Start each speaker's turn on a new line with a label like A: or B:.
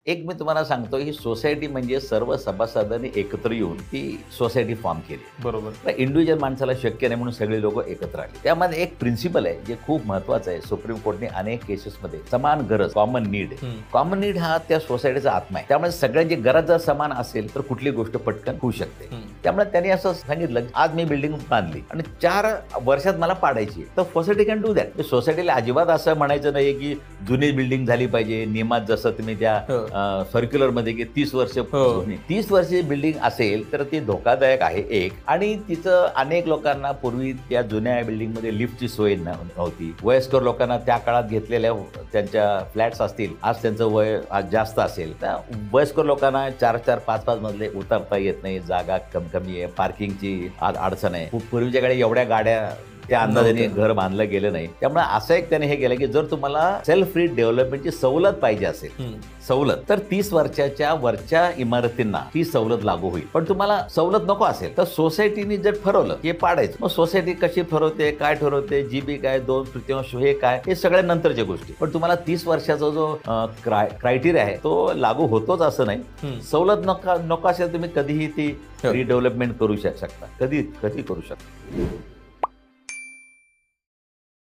A: एक मी तुम्हाला सांगतो, ही सोसायटी म्हणजे सर्व सभासदांनी एकत्र येऊन ती सोसायटी फॉर्म केली.
B: बरोबर.
A: इंडिव्हिज्युअल माणसाला शक्य नाही म्हणून सगळे लोक एकत्र आले. त्यामध्ये एक प्रिन्सिपल आहे जे खूप महत्वाचं आहे. सुप्रीम कोर्टने अनेक केसेसमध्ये समान गरज, कॉमन नीड हा त्या सोसायटीचा आत्मा आहे. त्यामुळे सगळ्यांची गरज जर समान असेल तर कुठली गोष्ट पटकन होऊ शकते. त्यामुळे त्यांनी असं सांगितलं, आज मी बिल्डिंग बांधली आणि 4 वर्षात मला पाडायची, तर सोसायटी कॅन डू दॅट. सोसायटीला अजिबात असं म्हणायचं नाही की जुनी बिल्डिंग झाली पाहिजे. नियमात जसं तुम्ही त्या सर्क्युलर मध्ये की 30 वर्ष 30 वर्षाची बिल्डिंग असेल तर ती धोकादायक आहे एक. आणि तिचं अनेक लोकांना पूर्वी त्या जुन्या बिल्डिंग मध्ये लिफ्टची सोय नव्हती. वयस्कर लोकांना त्या काळात घेतलेल्या त्यांच्या फ्लॅट्स असतील, आज त्यांचं वय आज जास्त असेल, तर वयस्कर लोकांना 4-4, 5-5 मजले उतरता येत नाही. जागा कमी आहे, पार्किंगची अडचण आहे. पूर्वीच्या काळी एवढ्या गाड्या त्या अंदाजाने घर बांधलं गेलं नाही. त्यामुळे असं एक त्याने हे केलं की जर तुम्हाला सेल्फ रीड डेव्हलपमेंटची सवलत पाहिजे असेल, तर 30 वर्षाच्या वरच्या इमारतींना ही सवलत लागू होईल. पण तुम्हाला सवलत नको असेल तर सोसायटीने जर ठरवलं की पाडायचं, मग सोसायटी कशी ठरवते, काय ठरवते, जीबी काय, 2/3 हे काय, हे सगळ्या नंतरच्या गोष्टी. पण तुम्हाला 30 वर्षाचा जो क्रायटेरिया आहे तो लागू होतोच असं नाही. सवलत नको असेल तुम्ही कधीही ती रिडेव्हलपमेंट करू शकता, कधी करू शकता.